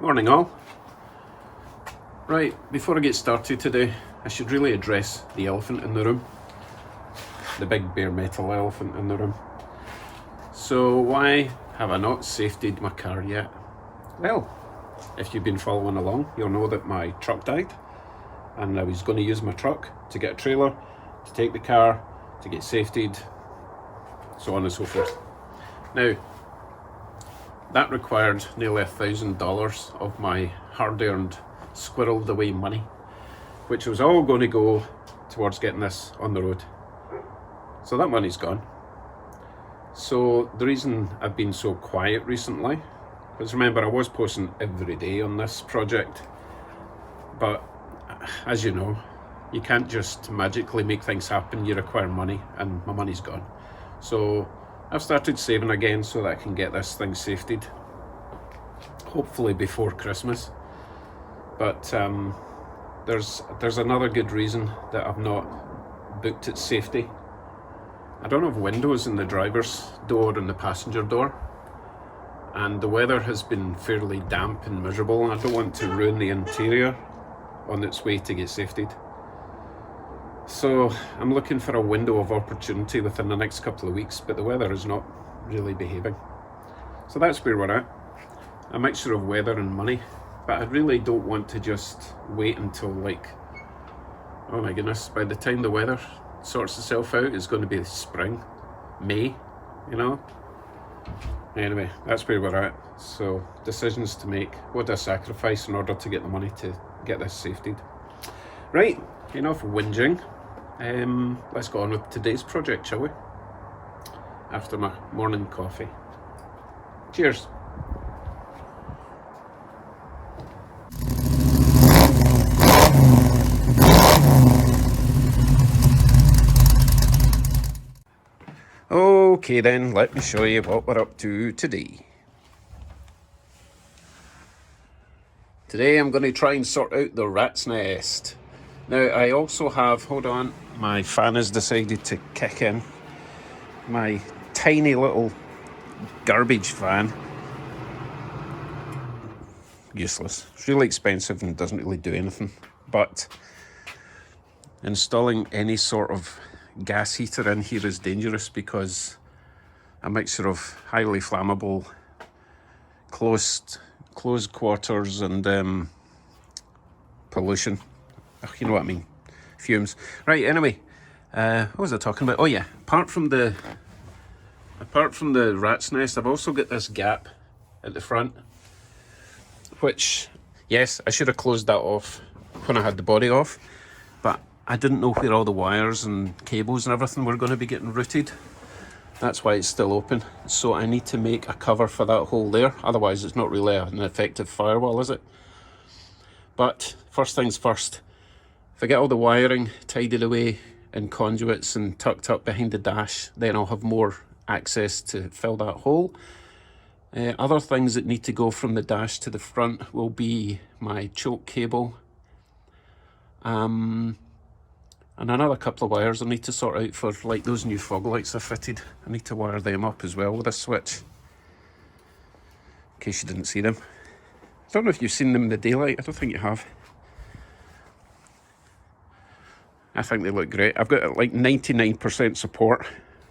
Morning all. Right, before I get started today, I should really address the elephant in the room. The big bare metal elephant in the room. So why have I not safetied my car yet? Well, if you've been following along, you'll know that my truck died and I was going to use my truck to get a trailer, to take the car, to get safetied, so on and so forth. Now, that required nearly $1,000 of my hard-earned, squirreled away money, which was all going to go towards getting this on the road. So that money's gone. So the reason I've been so quiet recently, because remember I was posting every day on this project, but as you know, you can't just magically make things happen. You require money, and my money's gone. So I've started saving again so that I can get this thing safetied, hopefully before Christmas. But there's another good reason that I've not booked its safety. I don't have windows in the driver's door and the passenger door, and the weather has been fairly damp and miserable, and I don't want to ruin the interior on its way to get safetied. So I'm looking for a window of opportunity within the next couple of weeks, but the weather is not really behaving. So that's where we're at. A mixture of weather and money, but I really don't want to just wait until oh my goodness, by the time the weather sorts itself out, it's going to be spring, May, you know? Anyway, that's where we're at. So decisions to make. What do I sacrifice in order to get the money to get this safetied? Right, enough whinging. Let's go on with today's project, shall we? After my morning coffee. Cheers. Okay then, let me show you what we're up to today. Today I'm going to try and sort out the rat's nest. Now I also have, hold on, my fan has decided to kick in. My tiny little garbage fan. Useless. It's really expensive and doesn't really do anything. But installing any sort of gas heater in here is dangerous because a mixture of highly flammable, closed quarters and pollution. Oh, you know what I mean. Fumes. Right, anyway, what was I talking about? Oh yeah, apart from the rat's nest, I've also got this gap at the front, which, yes, I should have closed that off when I had the body off, but I didn't know where all the wires and cables and everything were going to be getting routed. That's why it's still open. So I need to make a cover for that hole there. Otherwise, it's not really an effective firewall, is it? But first things first, if I get all the wiring tidied away in conduits and tucked up behind the dash, then I'll have more access to fill that hole. Other things that need to go from the dash to the front will be my choke cable, and another couple of wires I need to sort out for like those new fog lights I fitted. I need to wire them up as well with a switch, in case you didn't see them. I don't know if you've seen them in the daylight. I don't think you have. I think they look great. I've got like 99% support.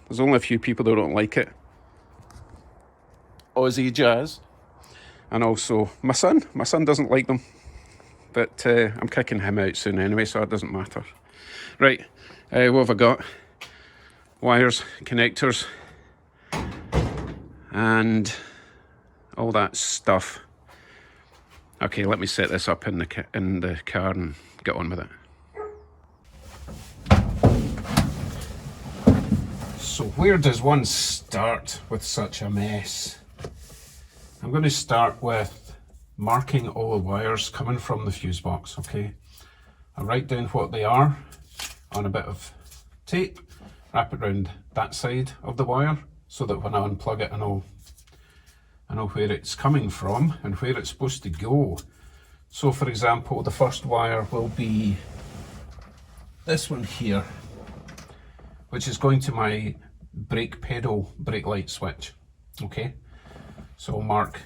There's only a few people that don't like it. Aussie Jazz. And also my son. My son doesn't like them. But I'm kicking him out soon anyway, so it doesn't matter. Right, what have I got? Wires, connectors, and all that stuff. Okay, let me set this up in the car and get on with it. So where does one start with such a mess? I'm going to start with marking all the wires coming from the fuse box, okay? I write down what they are on a bit of tape, wrap it around that side of the wire so that when I unplug it I know where it's coming from and where it's supposed to go. So for example, the first wire will be this one here, which is going to my brake pedal brake light switch. Okay, so I'll mark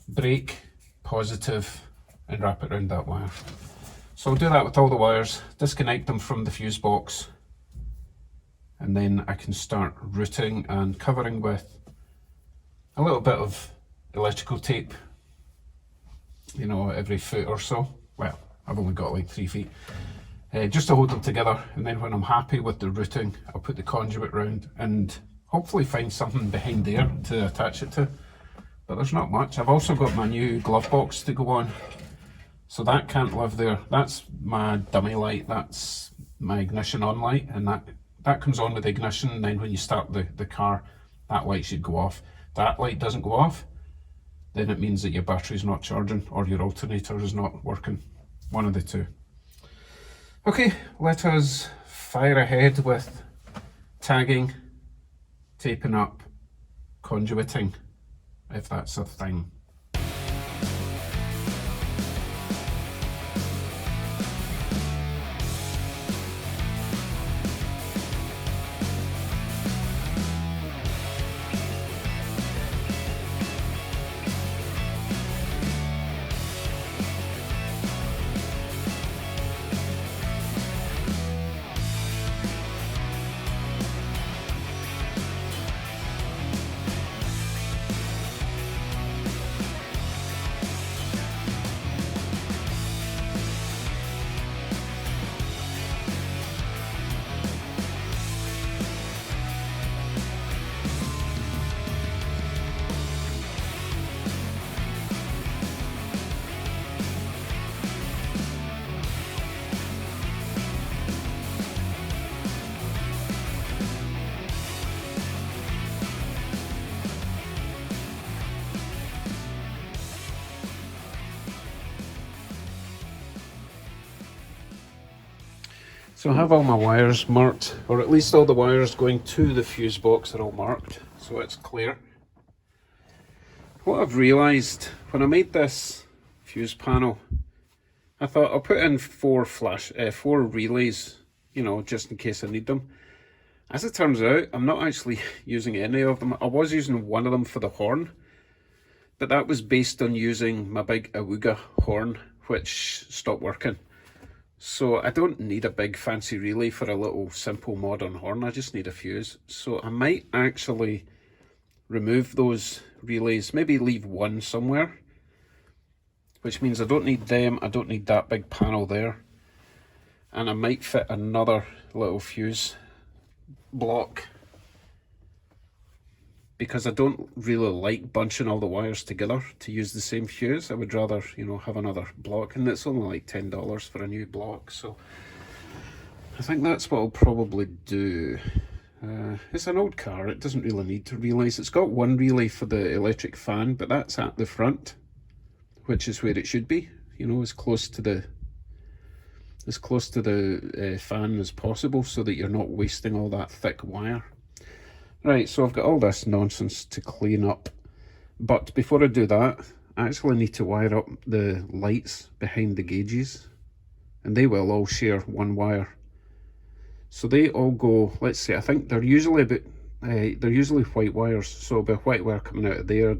brake positive and wrap it around that wire. So I'll do that with all the wires, disconnect them from the fuse box, and then I can start routing and covering with a little bit of electrical tape, you know, every foot or so. Well, I've only got like 3 feet. Just to hold them together, and then when I'm happy with the routing, I'll put the conduit round and hopefully find something behind there to attach it to. But there's not much. I've also got my new glove box to go on, so that can't live there. That's my dummy light, that's my ignition on light, and that comes on with the ignition, and then when you start the car, that light should go off. That light doesn't go off, then it means that your battery's not charging or your alternator is not working. One of the two. Okay, let us fire ahead with tagging, taping up, conduiting, if that's a thing. So I have all my wires marked, or at least all the wires going to the fuse box are all marked, so it's clear. What I've realised, when I made this fuse panel, I thought I'll put in four relays, you know, just in case I need them. As it turns out, I'm not actually using any of them. I was using one of them for the horn, but that was based on using my big Awuga horn, which stopped working. So I don't need a big fancy relay for a little simple modern horn, I just need a fuse. So I might actually remove those relays, maybe leave one somewhere, which means I don't need them, I don't need that big panel there. And I might fit another little fuse block, because I don't really like bunching all the wires together to use the same fuse. I would rather, you know, have another block, and it's only like $10 for a new block, so I think that's what I'll probably do. It's an old car, it doesn't really need to relays. It's got one relay for the electric fan, but that's at the front, which is where it should be, you know, as close to the fan as possible, so that you're not wasting all that thick wire. Right, so I've got all this nonsense to clean up, but before I do that, I actually need to wire up the lights behind the gauges, and they will all share one wire. So they all go, let's say, I think they're usually white wires, so there'll be a white wire coming out of there.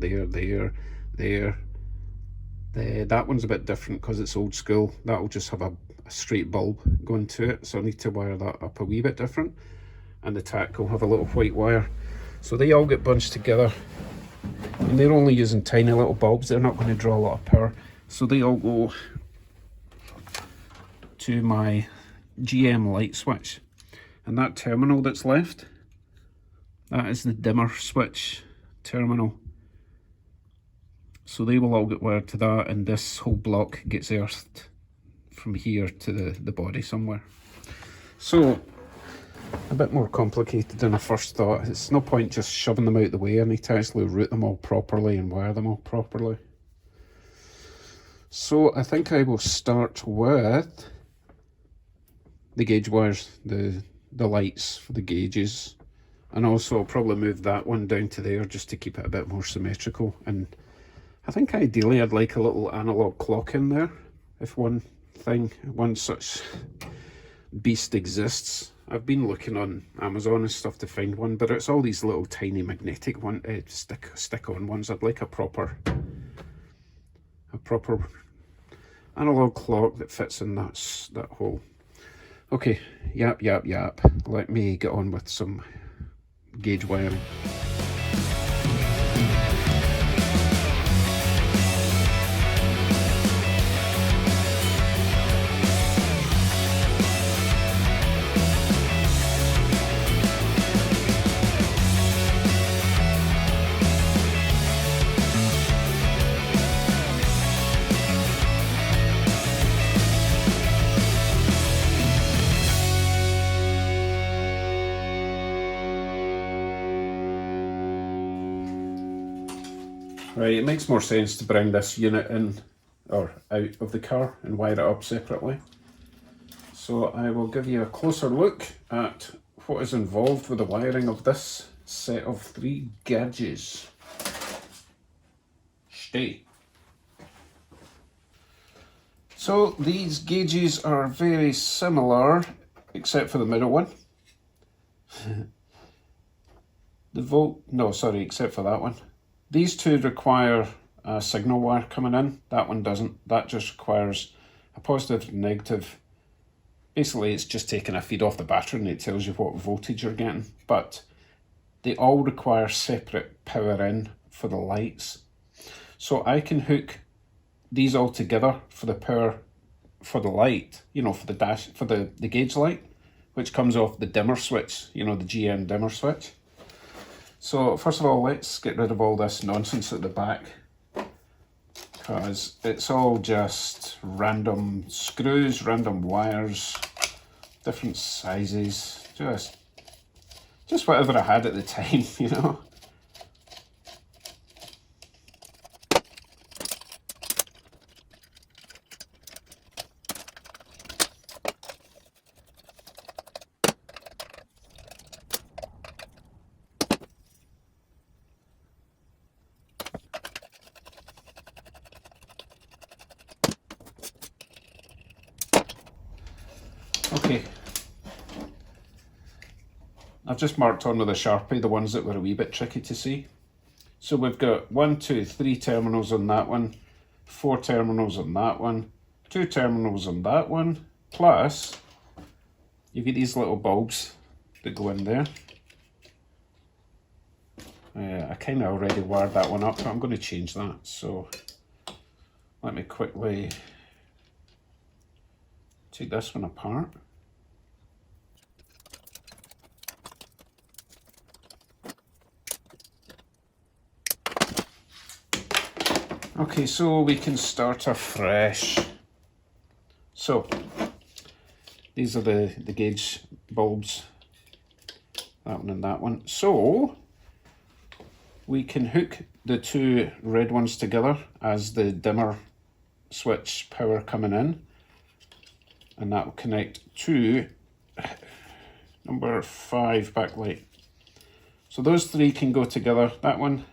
That one's a bit different because it's old school. That'll just have a straight bulb going to it, so I need to wire that up a wee bit different. And the tack will have a little white wire. So they all get bunched together, and they're only using tiny little bulbs, they're not going to draw a lot of power. So they all go to my GM light switch, and that terminal that's left, that is the dimmer switch terminal. So they will all get wired to that, and this whole block gets earthed from here to the body somewhere. So a bit more complicated than I first thought. It's no point just shoving them out the way. I need to actually route them all properly and wire them all properly. So I think I will start with the gauge wires, the lights for the gauges, and also I'll probably move that one down to there just to keep it a bit more symmetrical. And I think ideally I'd like a little analog clock in there, if one such beast exists. I've been looking on Amazon and stuff to find one, but it's all these little tiny magnetic stick-on ones. I'd like a proper proper analog clock that fits in that hole. Okay, yap. Let me get on with some gauge wiring. Right, it makes more sense to bring this unit in or out of the car and wire it up separately. So I will give you a closer look at what is involved with the wiring of this set of 3 gauges. Stay. So these gauges are very similar, except for the middle one. Except for that one. These two require a signal wire coming in. That one doesn't. That just requires a positive and negative. Basically, it's just taking a feed off the battery and it tells you what voltage you're getting. But they all require separate power in for the lights. So I can hook these all together for the power for the light, for the dash, for the gauge light, which comes off the dimmer switch, the GM dimmer switch. So first of all, let's get rid of all this nonsense at the back, because it's all just random screws, random wires, different sizes, just whatever I had at the time, Okay, I've just marked on with a Sharpie the ones that were a wee bit tricky to see. So we've got 1, 2, 3 terminals on that one, 4 terminals on that one, 2 terminals on that one, plus you've got these little bulbs that go in there. I kind of already wired that one up, but I'm going to change that. So let me quickly take this one apart. Okay, so we can start afresh. So these are the gauge bulbs, that one and that one. So we can hook the 2 red ones together as the dimmer switch power coming in, and that will connect to number 5 backlight. So those 3 can go together, that one,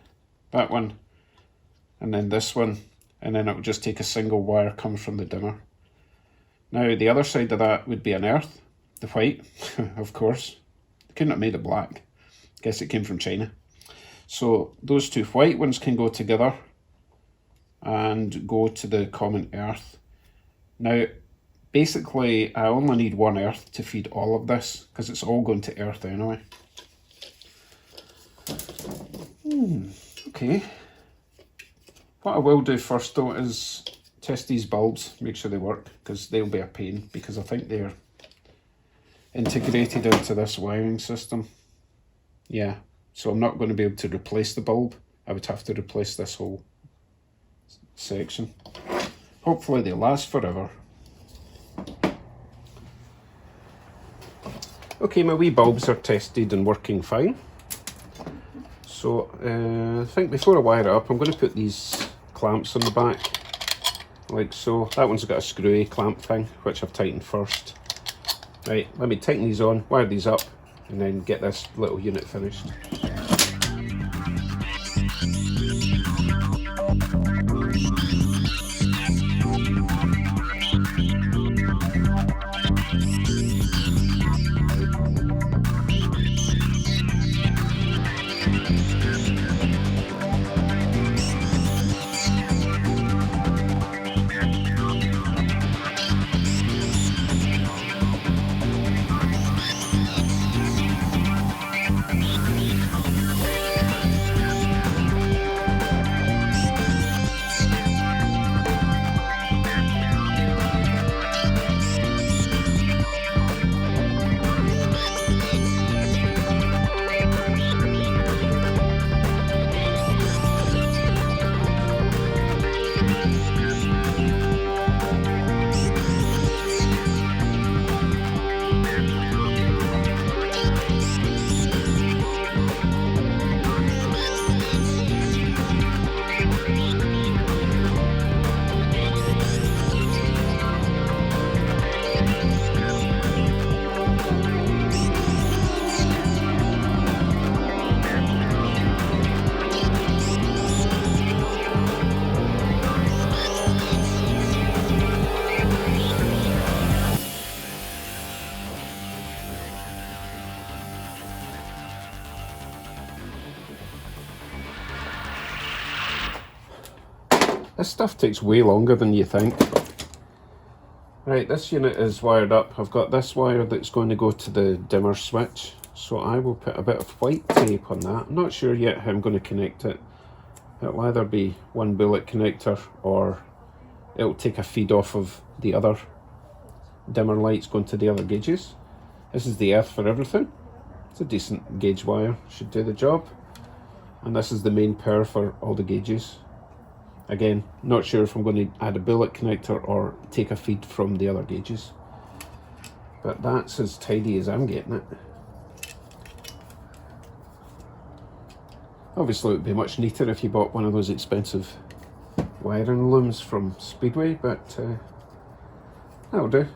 and then this one, and then it will just take a single wire coming from the dimmer. Now the other side of that would be an earth, the white, of course. They couldn't have made it black. Guess it came from China. So those 2 white ones can go together and go to the common earth. Now basically I only need 1 earth to feed all of this, because it's all going to earth anyway. Okay. What I will do first though is test these bulbs, make sure they work, because they'll be a pain, because I think they're integrated into this wiring system. Yeah, so I'm not going to be able to replace the bulb. I would have to replace this whole section. Hopefully they last forever. Okay, my wee bulbs are tested and working fine. So I think before I wire it up, I'm going to put these clamps on the back, like so. That one's got a screwy clamp thing, which I've tightened first. Right, let me tighten these on, wire these up, and then get this little unit finished. This stuff takes way longer than you think. Right, this unit is wired up. I've got this wire that's going to go to the dimmer switch. So I will put a bit of white tape on that. I'm not sure yet how I'm going to connect it. It'll either be one bullet connector or it'll take a feed off of the other dimmer lights going to the other gauges. This is the earth for everything. It's a decent gauge wire, should do the job. And this is the main power for all the gauges. Again, not sure if I'm going to add a bullet connector or take a feed from the other gauges. But that's as tidy as I'm getting it. Obviously it would be much neater if you bought one of those expensive wiring looms from Speedway, but that'll do.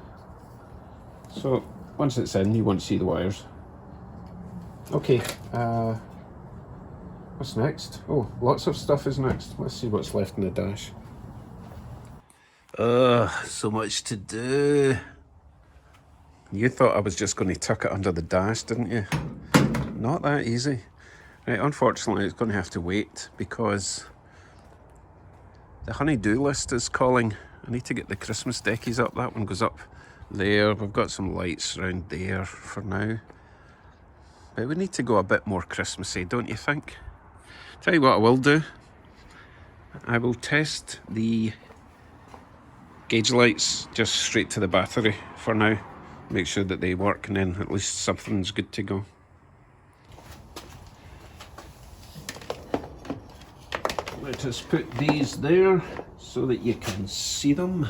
So once it's in, you won't see the wires. Okay, what's next? Oh, lots of stuff is next. Let's see what's left in the dash. So much to do. You thought I was just going to tuck it under the dash, didn't you? Not that easy. Right, unfortunately it's going to have to wait because the honey-do list is calling. I need to get the Christmas deckies up. That one goes up there. We've got some lights around there for now. But we need to go a bit more Christmassy, don't you think? Tell you what I will do. I will test the gauge lights just straight to the battery for now. Make sure that they work and then at least something's good to go. Let us put these there so that you can see them.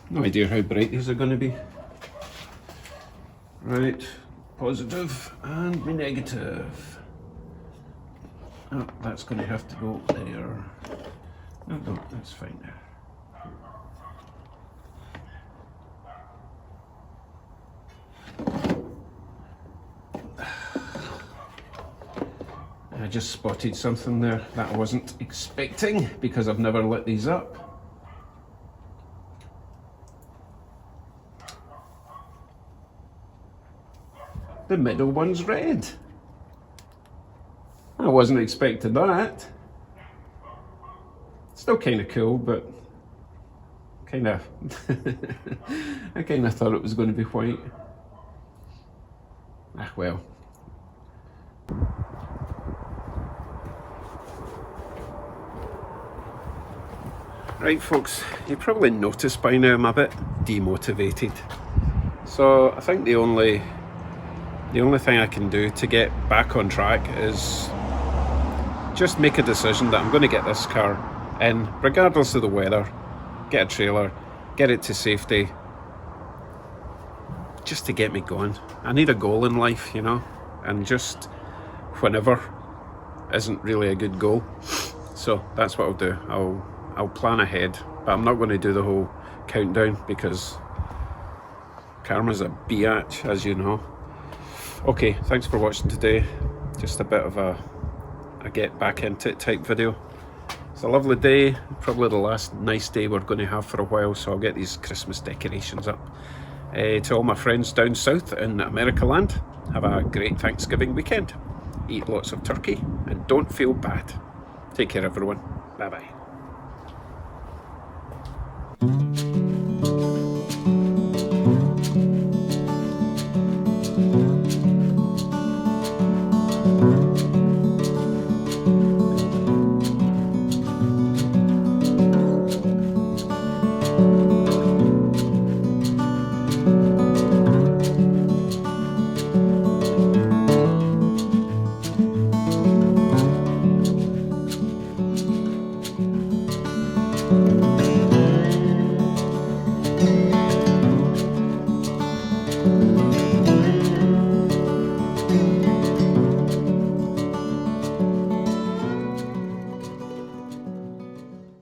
No idea how bright these are going to be. Right, positive and negative. Oh, that's going to have to go there. No, that's fine there. I just spotted something there that I wasn't expecting because I've never lit these up. The middle one's red. I wasn't expecting that. Still kind of cool, but kind of I kind of thought it was going to be white. Ah, well. Right folks, you probably noticed by now I'm a bit demotivated. So I think the only thing I can do to get back on track is just make a decision that I'm going to get this car in, regardless of the weather, get a trailer, get it to safety, just to get me going. I need a goal in life, you know, and just whenever isn't really a good goal. So that's what I'll do. I'll plan ahead, but I'm not going to do the whole countdown because karma's a biatch, as you know. Okay, thanks for watching today. Just a bit of a get back into it type video. It's a lovely day, probably the last nice day we're going to have for a while, so I'll get these Christmas decorations up. To all my friends down south in America land, have a great Thanksgiving weekend. Eat lots of turkey and don't feel bad. Take care everyone. Bye bye.